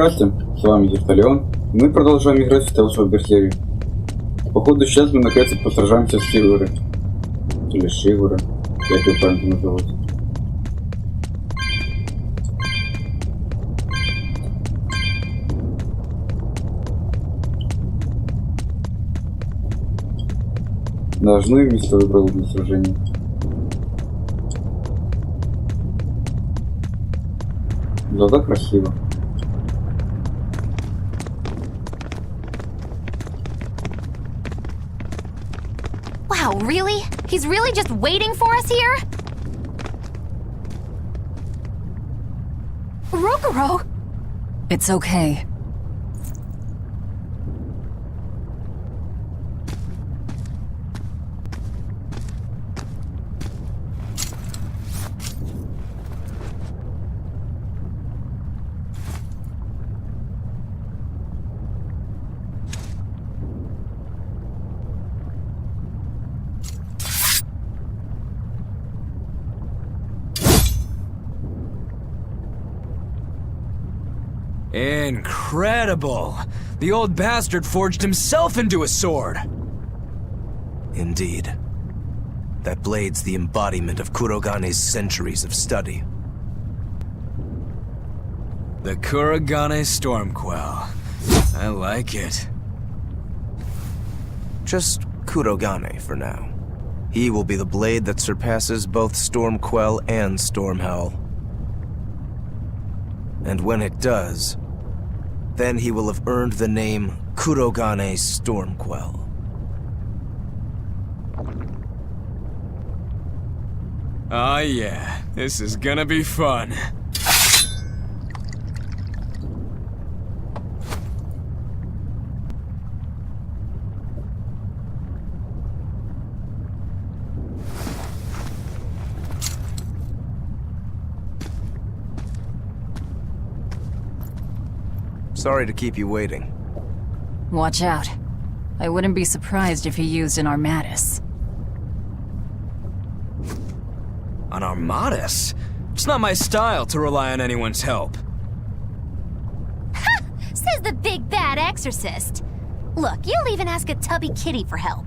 прокате, с вами Вертолеон. Мы продолжаем играть в Tales of Berseria. Походу сейчас мы наконец-то посражаемся с Фигурой. Или Шигура, как его правильно называть. Должны место выбрал для сражения. Глаза красиво. Wow, really? He's really just waiting for us here? Rokuro! It's okay. Incredible! The old bastard forged himself into a sword! Indeed. That blade's the embodiment of Kurogane's centuries of study. The Kurogane Stormquell. I like it. Just Kurogane for now. He will be the blade that surpasses both Stormquell and Stormhowl. And when it does, then he will have earned the name Kurogane Stormquell. Oh yeah, this is gonna be fun. Sorry to keep you waiting. Watch out. I wouldn't be surprised if he used an Armatus. An Armatus? It's not my style to rely on anyone's help. Ha! Says the big bad exorcist. Look, you'll even ask a tubby kitty for help.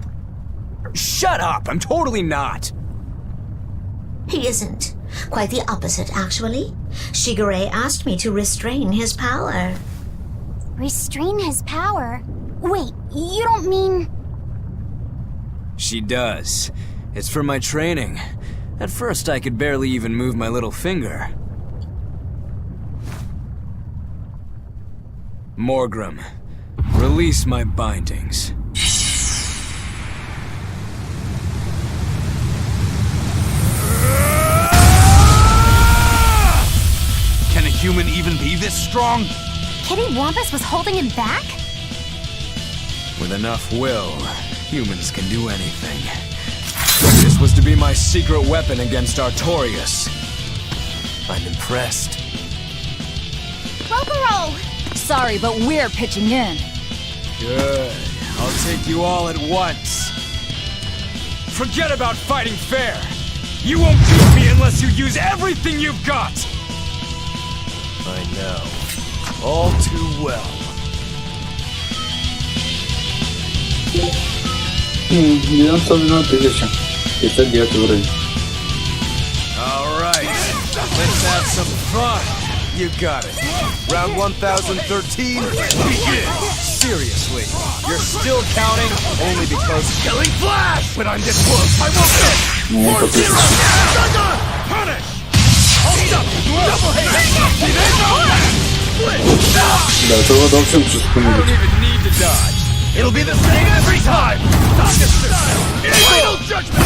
Shut up! I'm totally not! He isn't. Quite the opposite, actually. Shigure asked me to restrain his power. Restrain his power? Wait, you don't mean... She does. It's for my training. At first, I could barely even move my little finger. Morgrim, release my bindings. Can a human even be this strong? Kitty Wampus was holding him back? With enough will, humans can do anything. This was to be my secret weapon against Artorias. I'm impressed. Rokuro! Sorry, but we're pitching in. Good. I'll take you all at once. Forget about fighting fair. You won't beat me unless you use everything you've got! I know. All too well. Alright, let's have some fun. You got it. Round 1013, begin! Seriously, you're still counting only because... Killing flash! When I'm this close, I won't miss! For zero! Thunder! Punish! Hold up! Double hit! Split! Да, этого должен I don't even need to dodge. It'll be the same every time! Doctor style! Final judgment!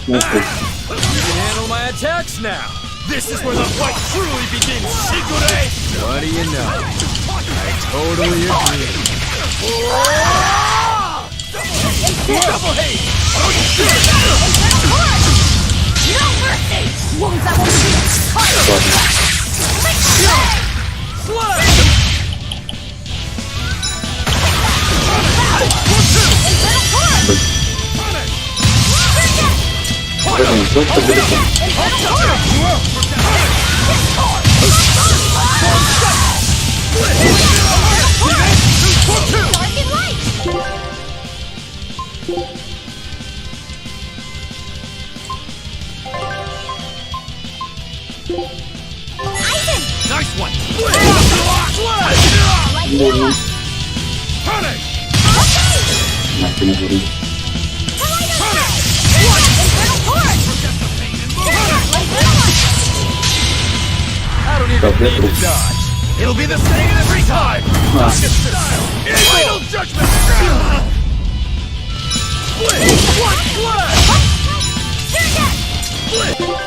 You can handle my attacks now. This is where the fight truly begins, Shigure! What do you know? I totally agree. Double hate! No mercy! Wounds I won't Больно. Punish! Нахуй не говори. I don't even Так, я need труп. to dodge. It'll be the same every time! А, Final judgment! Split! One flash! Split! Split!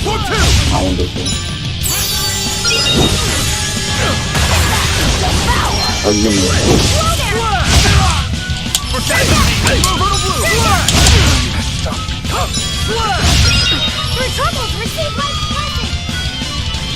One, two! а он допил. А где мы? Your troubles receive my blessing!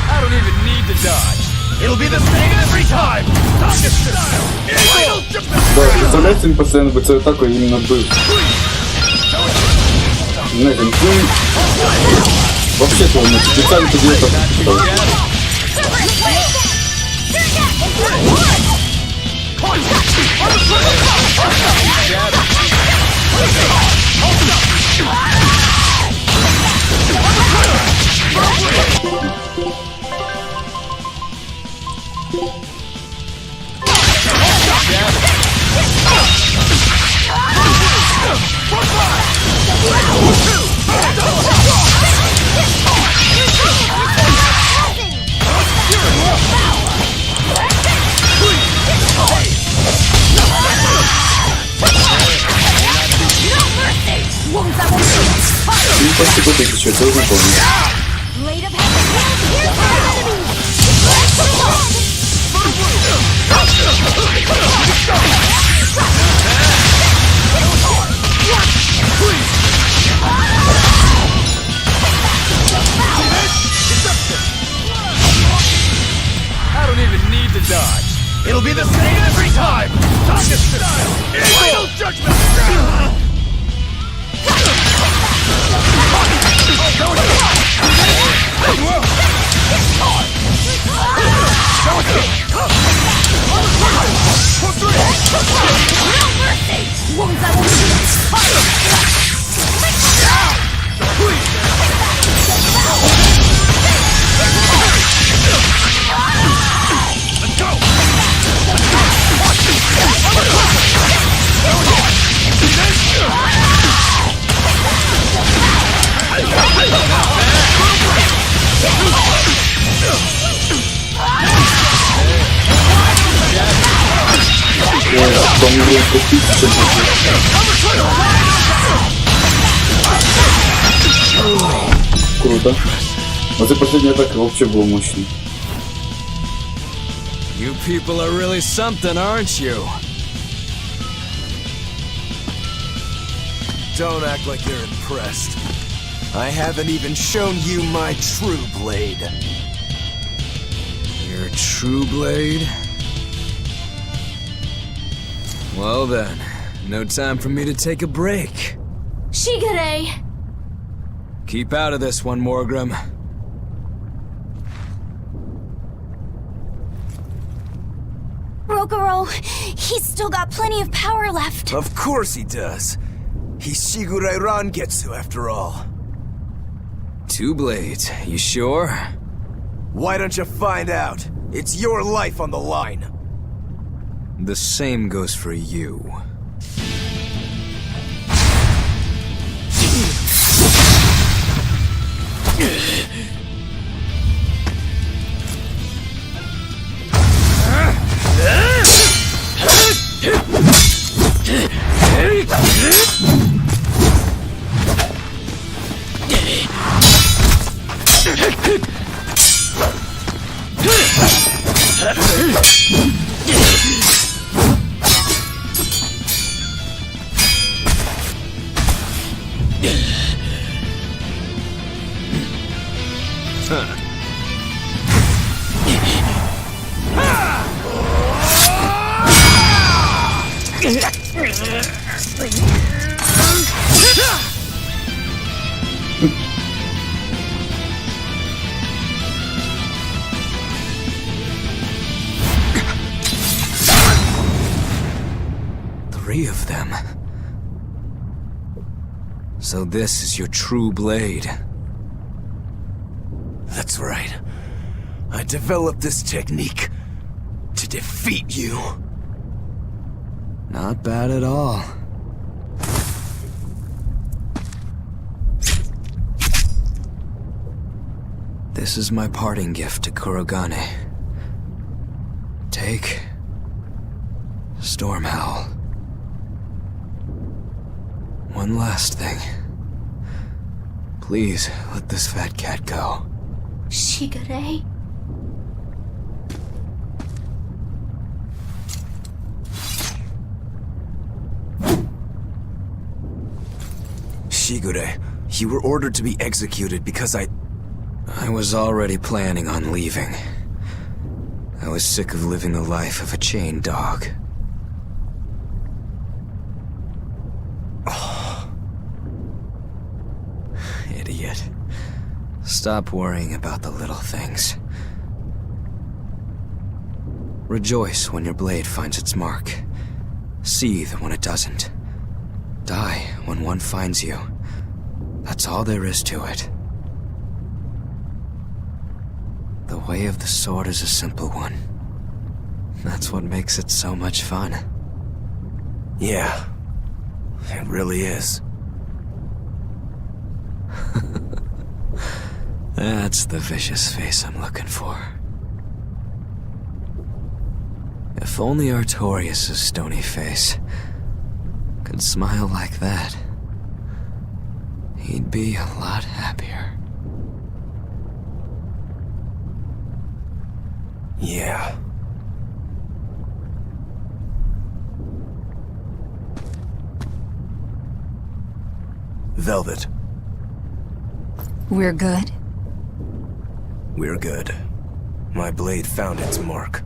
I don't even need to dodge. It'll be the same every time! Final judgment! Да, представляете, він постійно би це атакою іменно бив. Знаете, ну, вообще-то он специально тоді это Він почти по 1000, це вже помню. Blade of heaven, here's my enemy! Let's go! I don't even need to dodge. It'll be the same every time! Final judgment! Помню, по 1000. Круто. Вот и последняя атака вообще была мощной. You people are really something, aren't you? Don't act like you're impressed. I haven't even shown you my true blade. Your true blade? Well then, no time for me to take a break. Shigure! Keep out of this one, Morgrim. Rokuro, he's still got plenty of power left. Of course he does. He's Shigure Rangetsu after all. 2 blades, you sure? Why don't you find out? It's your life on the line. The same goes for you. Hey! Three of them. So this is your true blade. That's right. I developed this technique to defeat you. Not bad at all. This is my parting gift to Kurogane. Take Storm Howl. One last thing. Please let this fat cat go. Shigure? Shigure, you were ordered to be executed because I was already planning on leaving. I was sick of living the life of a chained dog. Oh. Idiot. Stop worrying about the little things. Rejoice when your blade finds its mark. Seethe when it doesn't. Die when one finds you. That's all there is to it. The way of the sword is a simple one. That's what makes it so much fun. Yeah, it really is. That's the vicious face I'm looking for. If only Artorias' stony face could smile like that, he'd be a lot happier. Yeah. Velvet. We're good? We're good. My blade found its mark.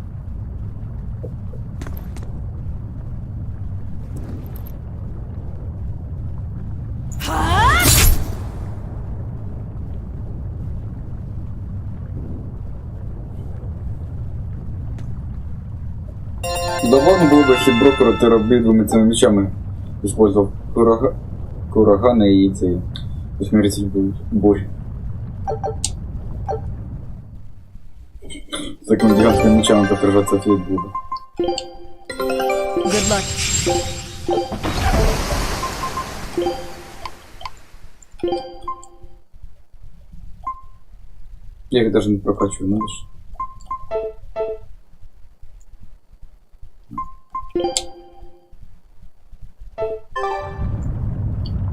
Довольно було б, щоб Брокера ти обидвими цими мечами использовал Курагана и цей усмиритель бурь. С таким гигантским мечом как сражаться ответ буду. Good luck. Я их даже не прокачиваю, знаешь.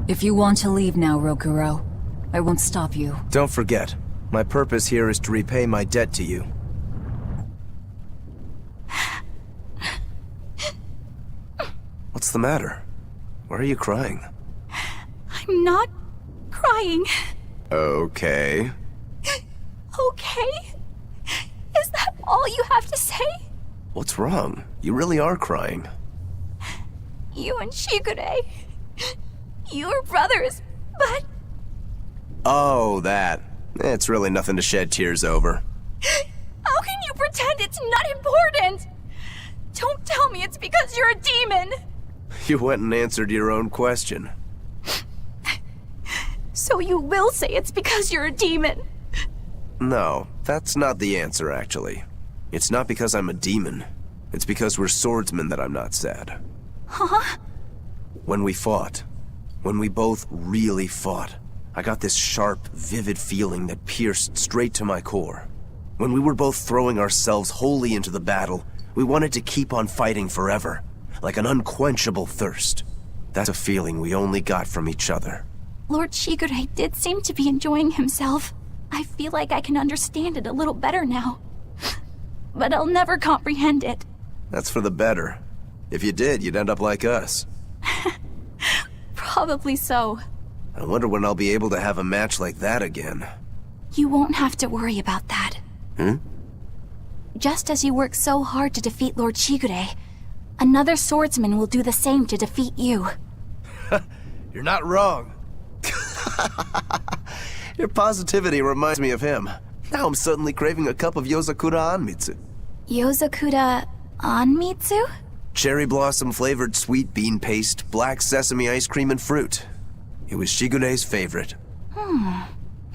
If you want to leave now, Rokuro, I won't stop you. Don't forget, my purpose here is to repay my debt to you. What's the matter? Why are you crying? I'm not crying. Okay. Okay? Is that all you have to say? What's wrong? You really are crying. You and Shigure. You were brothers, but... Oh, that. It's really nothing to shed tears over. How can you pretend it's not important? Don't tell me it's because you're a demon. You went and answered your own question. So you will say it's because you're a demon. No, that's not the answer, actually. It's not because I'm a demon. It's because we're swordsmen that I'm not sad. Huh? When we fought, when we both really fought, I got this sharp, vivid feeling that pierced straight to my core. When we were both throwing ourselves wholly into the battle, we wanted to keep on fighting forever, like an unquenchable thirst. That's a feeling we only got from each other. Lord Shigure did seem to be enjoying himself. I feel like I can understand it a little better now. But I'll never comprehend it. That's for the better. If you did, you'd end up like us. Probably so. I wonder when I'll be able to have a match like that again. You won't have to worry about that. Just as you worked so hard to defeat Lord Shigure, another swordsman will do the same to defeat you. You're not wrong. Your positivity reminds me of him. Now I'm suddenly craving a cup of Yozakura Anmitsu. Yozakura Anmitsu? Cherry blossom flavored sweet bean paste, black sesame ice cream, and fruit. It was Shigure's favorite.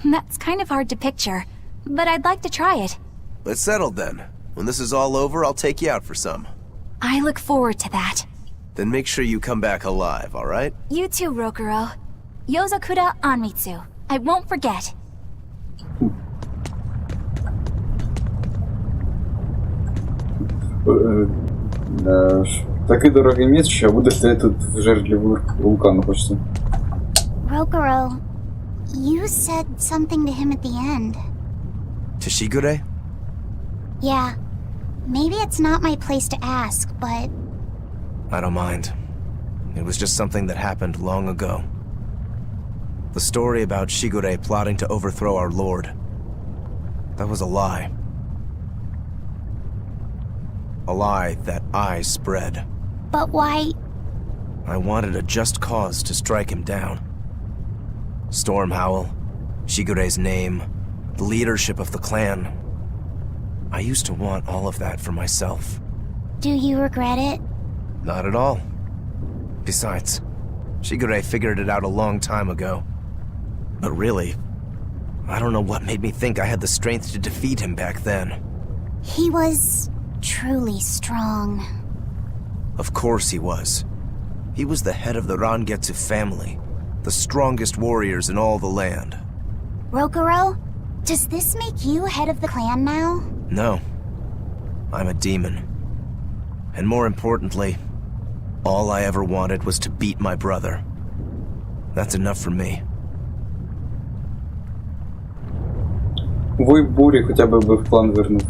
That's kind of hard to picture, but I'd like to try it. Let's settle then. When this is all over, I'll take you out for some. I look forward to that. Then make sure you come back alive, alright? You too, Rokuro. Yozakura Anmitsu. I won't forget. Да уж. Такий дорогий меч, що я буду стояти тут в жерлі вулкану почти. Rokuro, you said something to him at the end. To Shigure? Yeah. Maybe it's not my place to ask, but... I don't mind. It was just something that happened long ago. The story about Shigure plotting to overthrow our lord. That was a lie. A lie that I spread. But why... I wanted a just cause to strike him down. Storm Howl, Shigure's name, the leadership of the clan. I used to want all of that for myself. Do you regret it? Not at all. Besides, Shigure figured it out a long time ago. But really, I don't know what made me think I had the strength to defeat him back then. He was truly strong. Of course he was. He was the head of the Rangetsu family, the strongest warriors in all the land. Rokuro, does this make you head of the clan now? No. I'm a demon. And more importantly, all I ever wanted was to beat my brother. That's enough for me. Вой бурі хоча б в план вернув.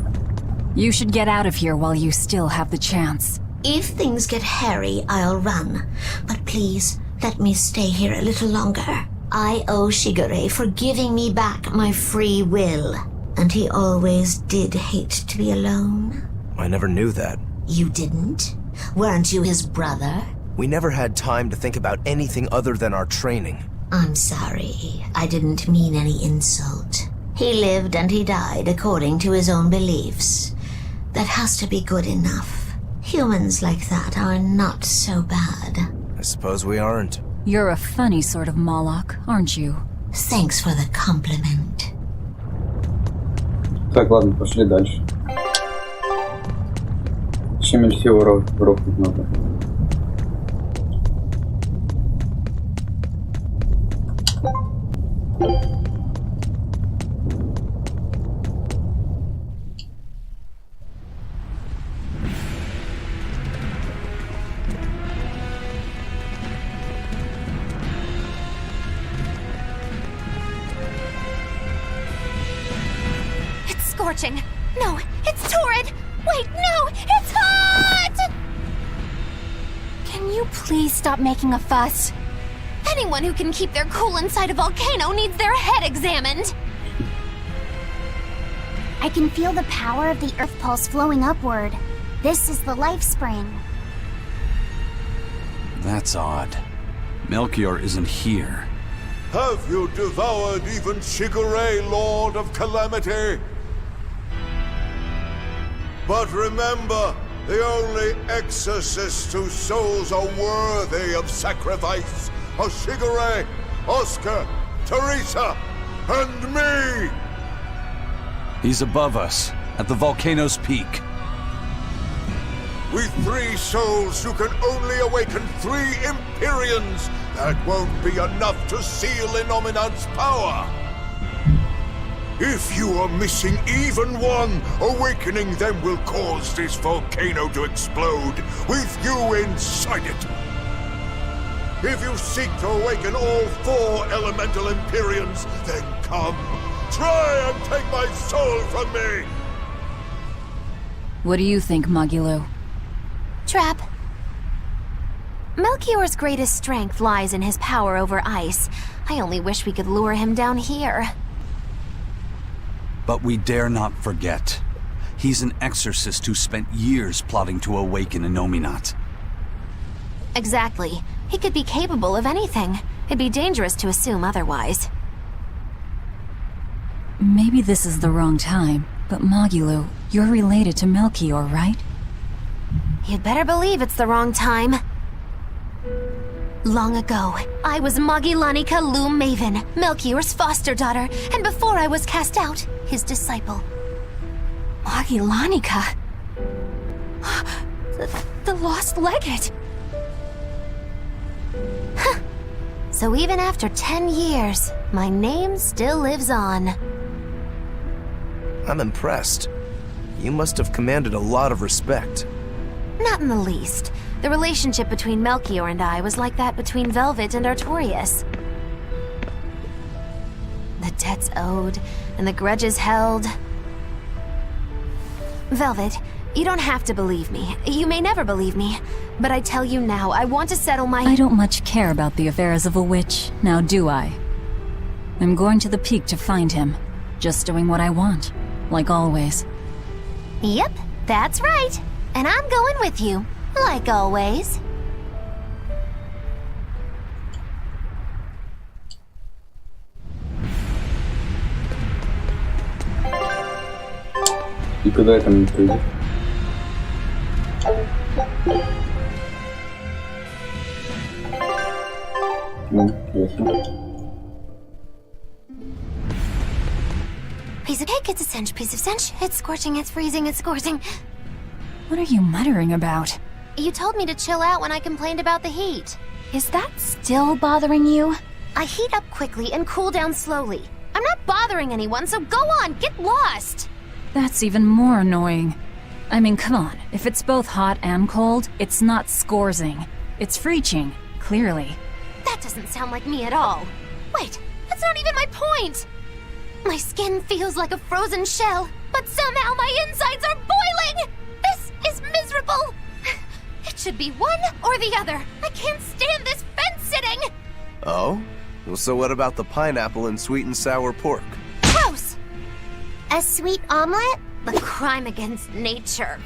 You should get out of here while you still have the chance. If things get hairy, I'll run. But please, let me stay here a little longer. I owe Shigure for giving me back my free will. And he always did hate to be alone. I never knew that. You didn't? Weren't you his brother? We never had time to think about anything other than our training. I'm sorry. I didn't mean any insult. He lived and he died according to his own beliefs. That has to be good enough. Humans like that are not so bad. I suppose we aren't. You're a funny sort of Moloch, aren't you? Thanks for the compliment. Так, ладно, пошли дальше. Еще Мельхиора рокнуть надо. Scorching. No, it's torrid. Wait, no, it's hot! Can you please stop making a fuss? Anyone who can keep their cool inside a volcano needs their head examined. I can feel the power of the earth pulse flowing upward. This is the life spring. That's odd. Melchior isn't here. Have you devoured even Shigure, Lord of Calamity? But remember, the only exorcists whose souls are worthy of sacrifice are Shigure, Oscar, Teresa, and me! He's above us, at the volcano's peak. With 3 souls, you can only awaken 3 Empyreans. That won't be enough to seal Innominat's power. If you are missing even one, awakening them will cause this volcano to explode, with you inside it. If you seek to awaken all 4 elemental Empyreans, then come. Try and take my soul from me! What do you think, Magilo? Trap. Melchior's greatest strength lies in his power over ice. I only wish we could lure him down here. But we dare not forget. He's an exorcist who spent years plotting to awaken Innominat. Exactly. He could be capable of anything. It'd be dangerous to assume otherwise. Maybe this is the wrong time, but Magulu, you're related to Melchior, right? You'd better believe it's the wrong time. Long ago, I was Magilanica Loom Maven, Melchior's foster daughter, and before I was cast out, his disciple. Magilanica? The lost legate. So even after 10 years, my name still lives on. I'm impressed. You must have commanded a lot of respect. Not in the least. The relationship between Melchior and I was like that between Velvet and Artorias. The debts owed, and the grudges held. Velvet, you don't have to believe me. You may never believe me. But I tell you now, I want to settle my— I don't much care about the affairs of a witch, now do I? I'm going to the peak to find him. Just doing what I want, like always. Yep, that's right. And I'm going with you, like always. И когда это мне придет? Ясно. Piece of cake, it's a cinch, piece of cinch. It's scorching, it's freezing, it's scorching. What are you muttering about? You told me to chill out when I complained about the heat. Is that still bothering you? I heat up quickly and cool down slowly. I'm not bothering anyone, so go on, get lost! That's even more annoying. I mean, come on. If it's both hot and cold, it's not scorzing. It's freeching, clearly. That doesn't sound like me at all. Wait, that's not even my point! My skin feels like a frozen shell, but somehow my insides are boiling! This is miserable! It should be one or the other. I can't stand this fence-sitting! Oh? Well, so what about the pineapple and sweet and sour pork? Gross! A sweet omelet? The crime against nature.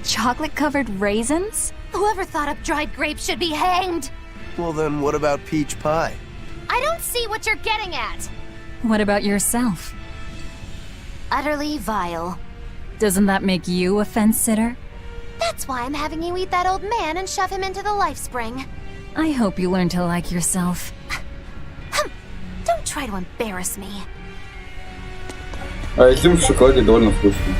Chocolate-covered raisins? Whoever thought up dried grapes should be hanged! Well then, what about peach pie? I don't see what you're getting at! What about yourself? Utterly vile. Doesn't that make you a fence-sitter? That's why I'm having you eat that old man and shove him into the life spring. I hope you learn to like yourself. Don't try to embarrass me. А изюм в шоколаде довольно вкусный.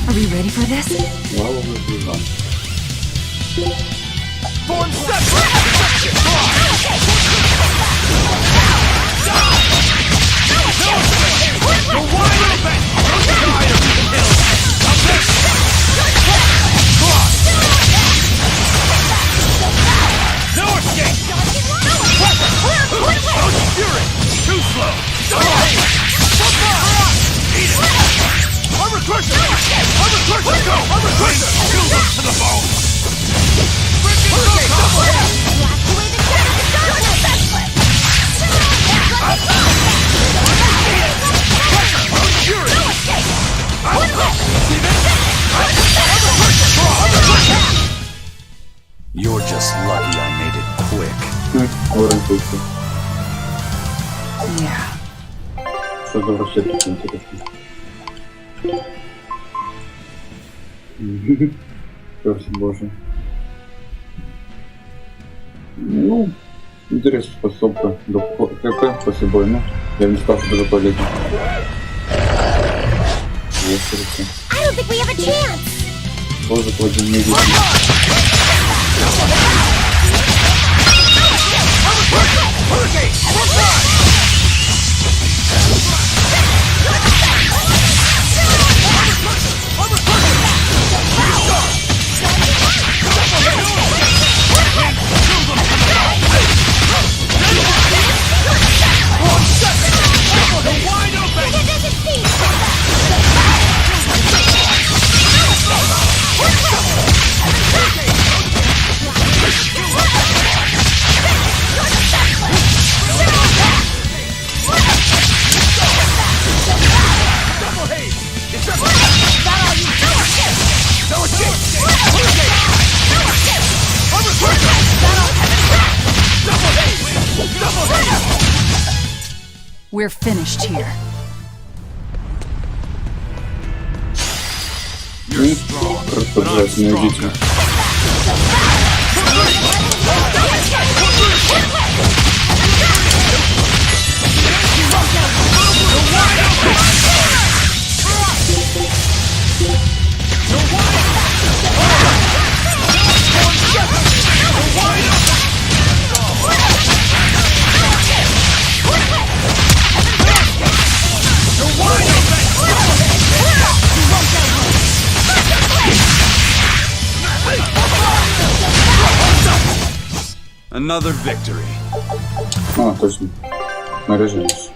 Are we ready for this? Мало выживал. Form separate! You're wide open! Don't die or be killed! Now this! No escape! Don't steer it! Too slow! Eat it! Armor crusher! Armor crusher! Go! Armor crusher! Kill them to the bone! You're just lucky I made it quick. Уровень пульса. Yeah. Что за вообще тут интересно? Черт боже. Ну, интересная способка до КП после боя, но я бы не сказал, что это полезно. I don't think we have a chance! Тоже кладем не видно. We're finished here. You're strong, but I'm stronger. Another victory. А, точно. Наряжаешь.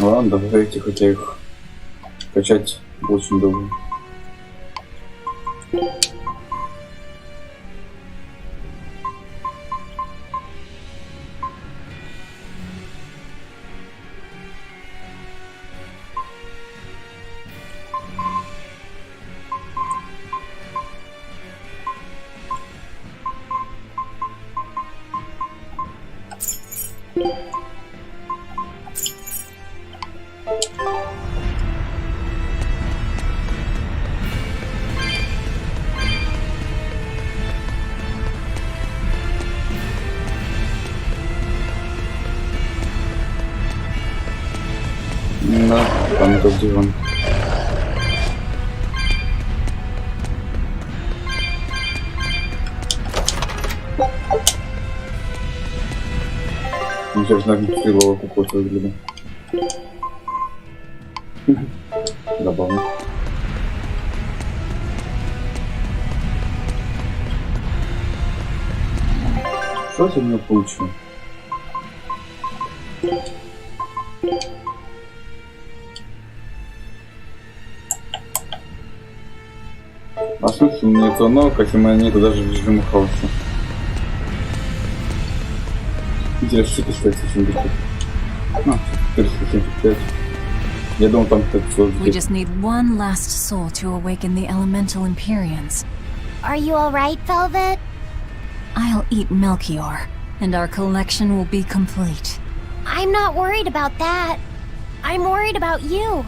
Ладно, давайте хотя их качать очень долго. Да, там этот диван. Сейчас на крыло какой-то выглядит. Забавно. Что ты мне получил? А смысл мне это ног, если у меня нету даже режима хаоса. Интересно, что стоит очень быстро. 475. Я думал, там кто-то We just need one last soul to awaken the elemental Empyreans. Are you alright, Velvet? I'll eat Melchior, and our collection will be complete. I'm not worried about that. I'm worried about you.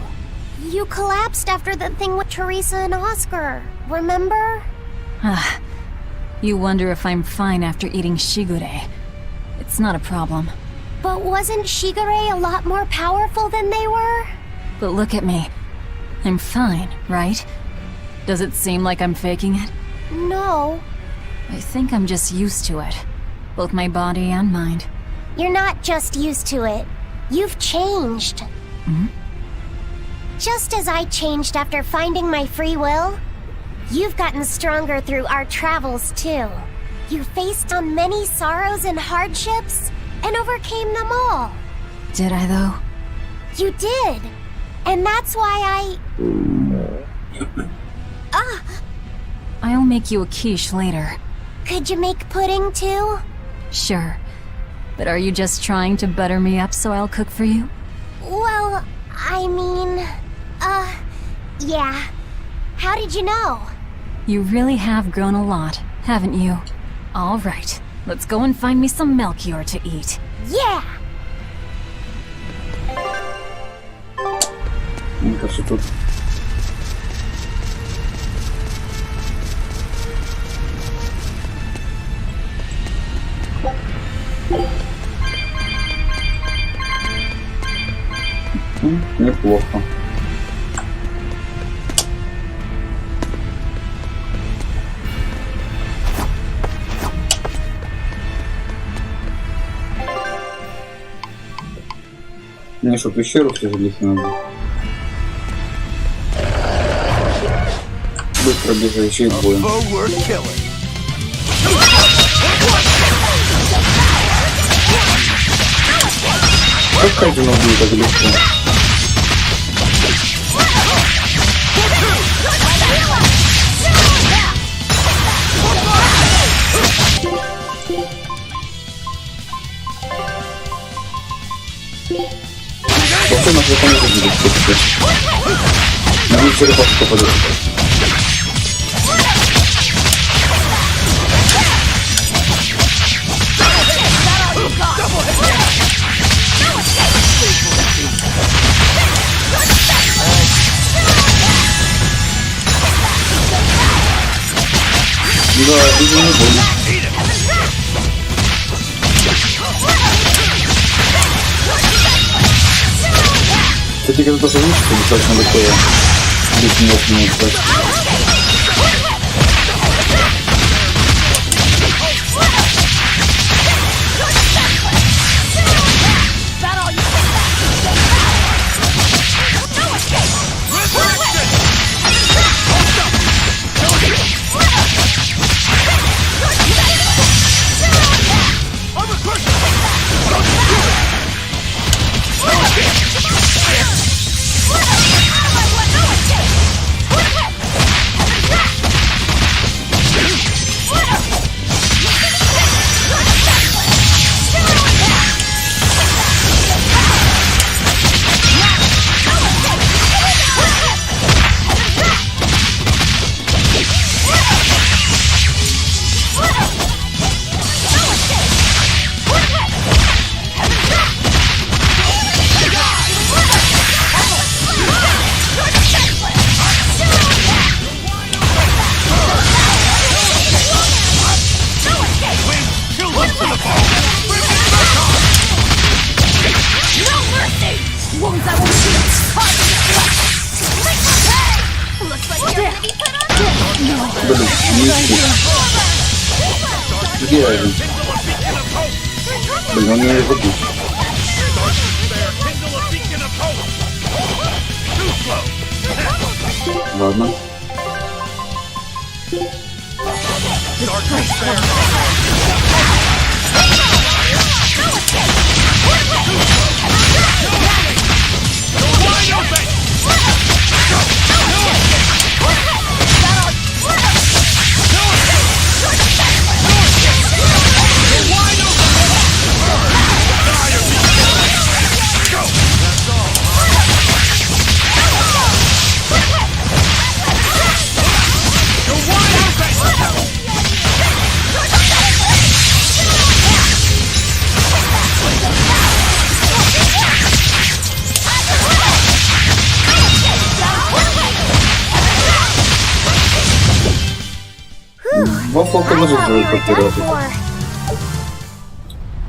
You collapsed after the thing with Teresa and Oscar, remember? Ah, you wonder if I'm fine after eating Shigure. It's not a problem. But wasn't Shigure a lot more powerful than they were? But look at me. I'm fine, right? Does it seem like I'm faking it? No. I think I'm just used to it. Both my body and mind. You're not just used to it. You've changed. Hmm? Just as I changed after finding my free will, you've gotten stronger through our travels too. You faced on many sorrows and hardships, and overcame them all. Did I, though? You did. And that's why I'll make you a quiche later. Could you make pudding too? Sure. But are you just trying to butter me up so I'll cook for you? Well, I mean, yeah. How did you know? You really have grown a lot, haven't you? All right, let's go and find me some Melchior to eat. Yeah! Мне кажется, тут... Неплохо. Мне что, пещеру все залезть надо? быстро бегающие из боя. Foe worth killing. Как Кайден убил так легко? Вообще нас это не будет, кстати. На них черепаху попадет. Да, это не больно. Кстати, когда тоже лучше, достаточно такое. Здесь не очень. Блин, где один? Блин, он меня не забыл. Ладно. Два фолка ножи твои потеряли.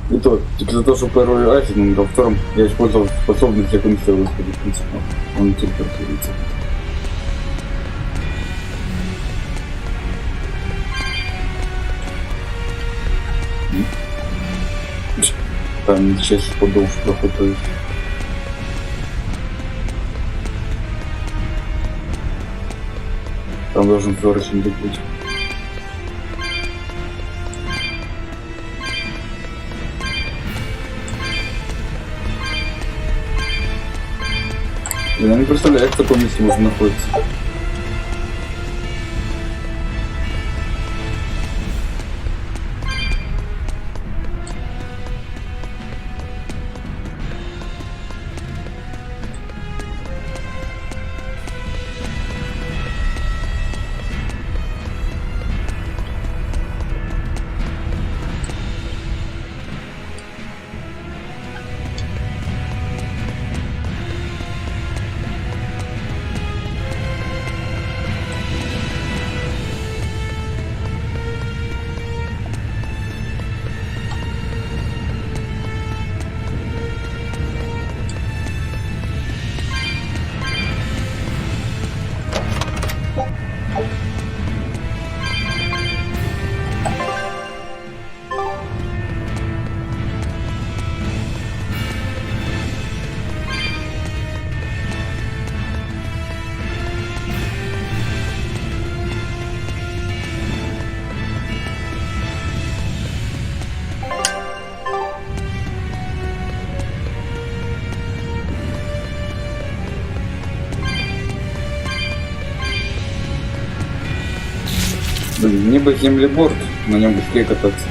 И то, типа за то, что первый айтем, во втором я использовал способность, как он все выходит, в принципе. Он телепортируется. Там сейчас подол в проходит. Там должен флоресен быть. Я не представляю, в каком месте можно находиться. Блин, мне бы землеборд, на нем быстрее кататься.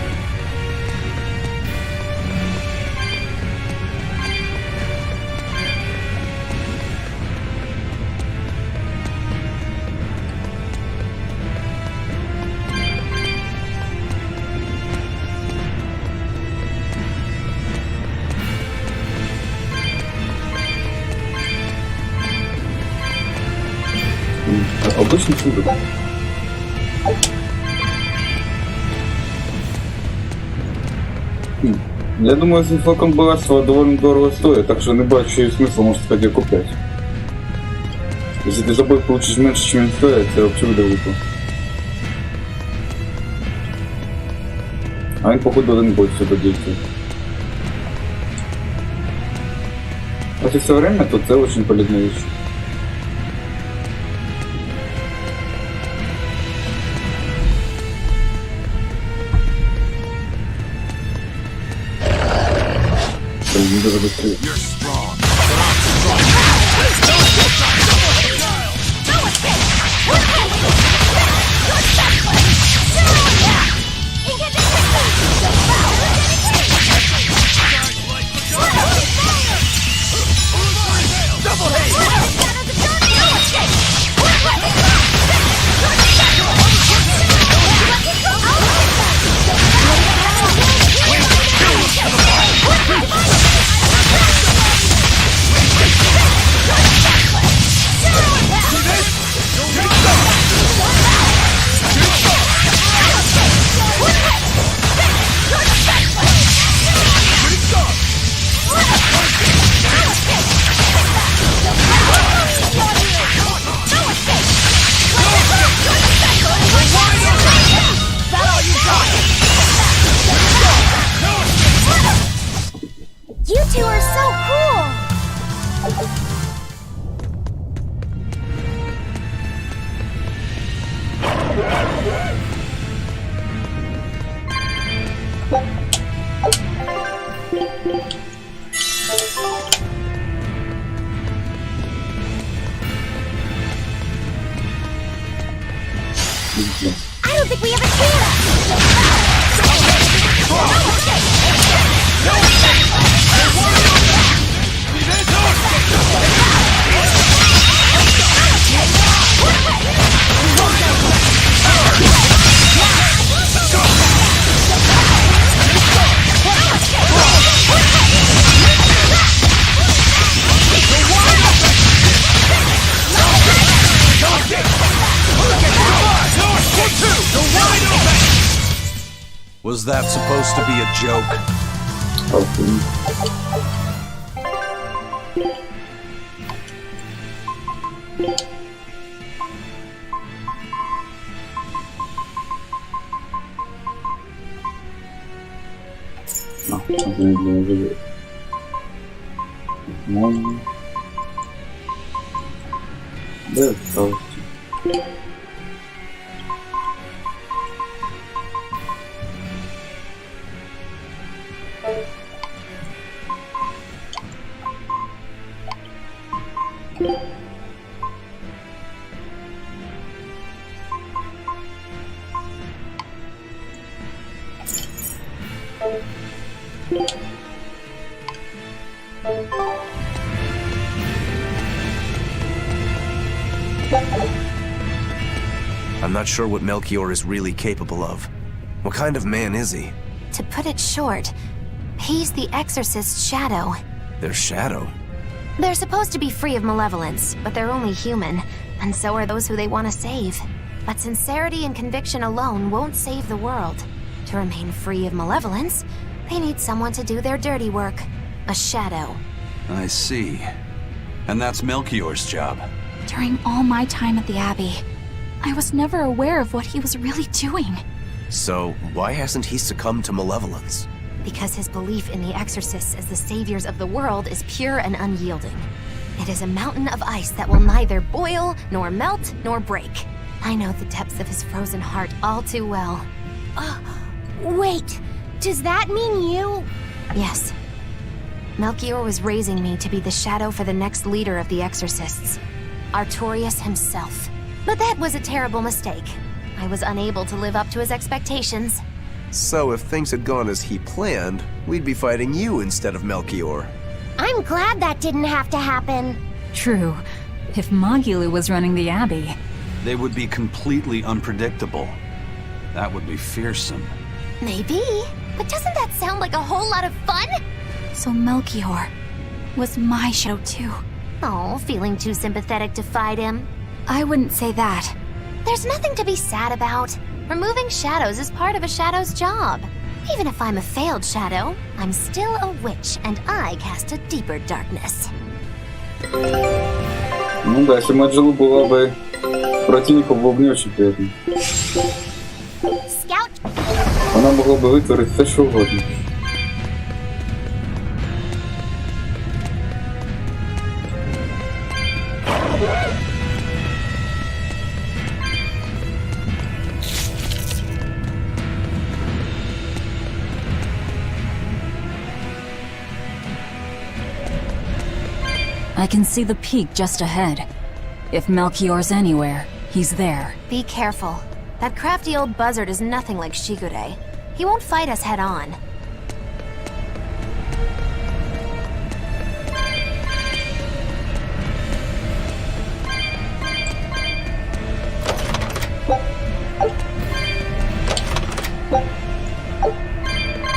Обычный чудо. Я думаю, если флакон богатства довольно дорого стоит, так что не бачу смысла, может сказать, купить. Если ты за бой получишь меньше, чем он стоит, это вообще выдавлю. А он, походу, один бой сюда действует. А если все время, то это очень полезная вещь. Даже быстрее. I don't think we have a chance! Was that supposed to be a joke? Да, пожалуйста. I'm not sure what Melchior is really capable of. What kind of man is he? To put it short, he's the Exorcist's shadow. Their shadow? They're supposed to be free of malevolence, but they're only human, and so are those who they want to save. But sincerity and conviction alone won't save the world. To remain free of malevolence, they need someone to do their dirty work. A shadow. I see. And that's Melchior's job. During all my time at the Abbey, I was never aware of what he was really doing. So, why hasn't he succumbed to malevolence? Because his belief in the Exorcists as the saviors of the world is pure and unyielding. It is a mountain of ice that will neither boil, nor melt, nor break. I know the depths of his frozen heart all too well. Wait, does that mean you? Yes. Melchior was raising me to be the shadow for the next leader of the Exorcists. Artorius himself. But that was a terrible mistake. I was unable to live up to his expectations. So if things had gone as he planned, we'd be fighting you instead of Melchior. I'm glad that didn't have to happen. True. If Magilu was running the Abbey. They would be completely unpredictable. That would be fearsome. Maybe, but doesn't that sound like a whole lot of fun? So Melchior was my shadow too. Oh, feeling too sympathetic to fight him? I wouldn't say that. There's nothing to be sad about. Removing shadows is part of a shadow's job. Even if I'm a failed shadow, I'm still a witch, and I cast a deeper darkness. Ну да, если Маджелу была бы противником, было бы не очень приятно. Scout! Она могла бы вытворить все, что угодно. I can see the peak just ahead. If Melchior's anywhere, he's there. Be careful. That crafty old buzzard is nothing like Shigure. He won't fight us head on.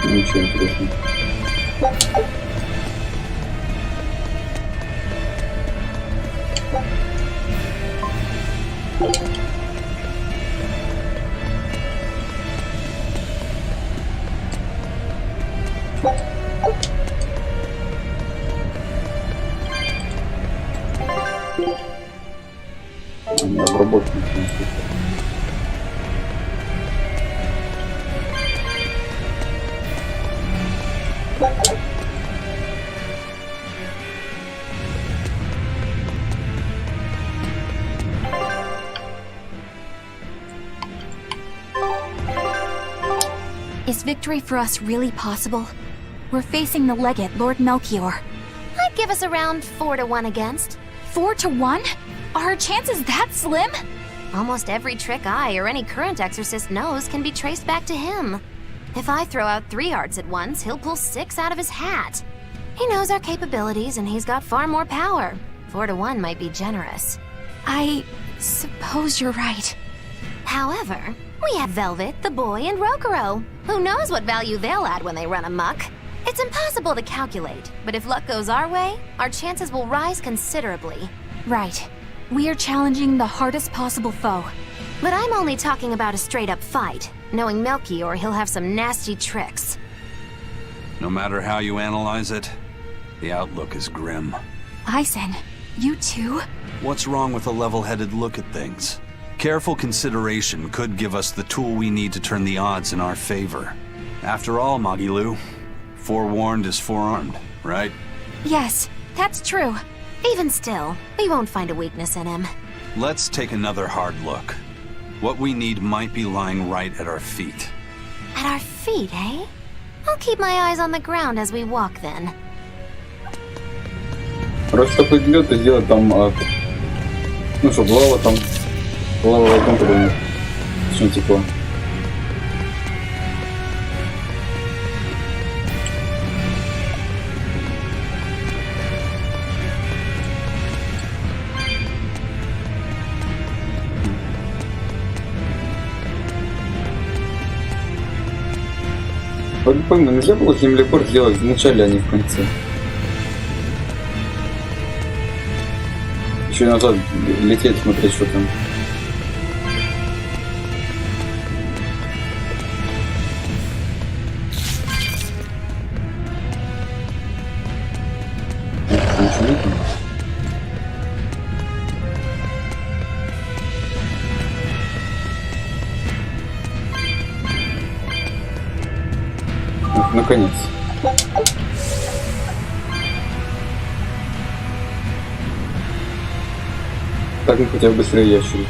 Ничего интересного. Обработка. Is victory for us really possible? We're facing the legate, Lord Melchior. I'd give us around 4-1 against. 4-1? Are our chances that slim? Almost every trick I or any current exorcist knows can be traced back to him. If I throw out 3 arts at once, he'll pull 6 out of his hat. He knows our capabilities and he's got far more power. 4-1 might be generous. I suppose you're right. However, we have Velvet, the boy, and Rokuro. Who knows what value they'll add when they run amok? It's impossible to calculate, but if luck goes our way, our chances will rise considerably. Right. We are challenging the hardest possible foe. But I'm only talking about a straight-up fight. Knowing Melchior, he'll have some nasty tricks. No matter how you analyze it, the outlook is grim. Aizen, you too? What's wrong with a level-headed look at things? Careful consideration could give us the tool we need to turn the odds in our favor. After all, Magilu, forewarned is forearmed, right? Yes, that's true. Even still, we won't find a weakness in him. Let's take another hard look. What we need might be lying right at our feet. At our feet, eh? I'll keep my eyes on the ground as we walk then. Просто определённо и сделать там, ну чтоб лава там, лава в одном кабинете, очень тепло. Вот не пойму, нельзя было землепорт сделать в начале, а не в конце? Еще назад лететь, смотреть, что там. Ничего нет. Наконец. Так мы хотя бы быстрее ящериц.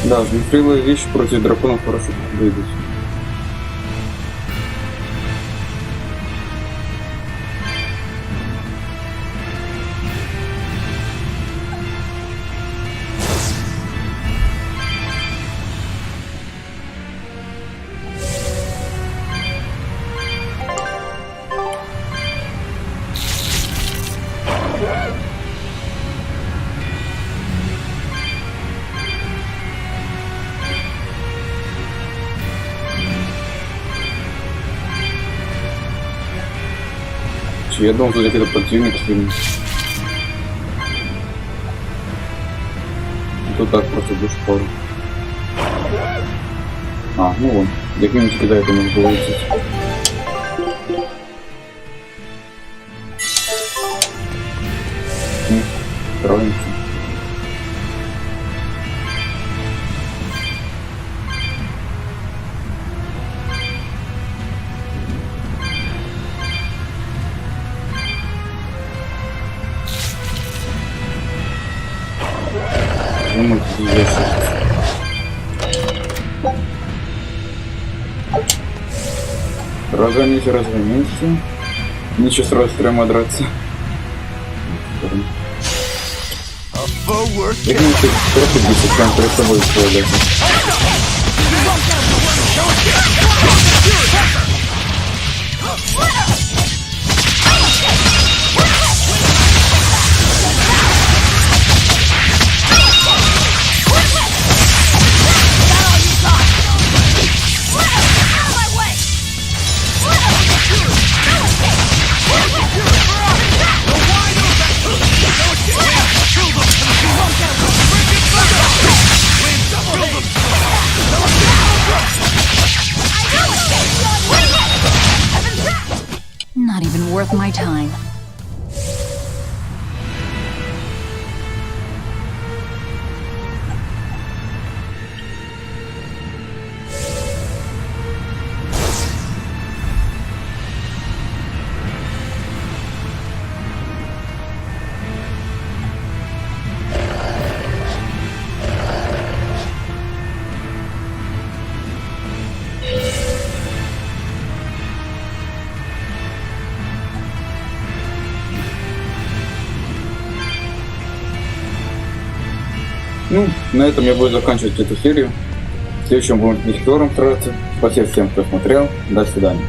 Да, внедрилая вещь против драконов хорошо выйдет. Я думал, тут какой-то противник с ним. Тут так просто душ пару. А, ну вон. Как-нибудь куда это можно было лететь. Правильно. Ну, разгоните. Ничего, сразу прямо драться. Я думаю, что просто бесит, прям перед собой использовать. Not even worth my time. Ну, на этом я буду заканчивать эту серию. В следующем будем вместе стараться. Спасибо всем, кто смотрел. До свидания.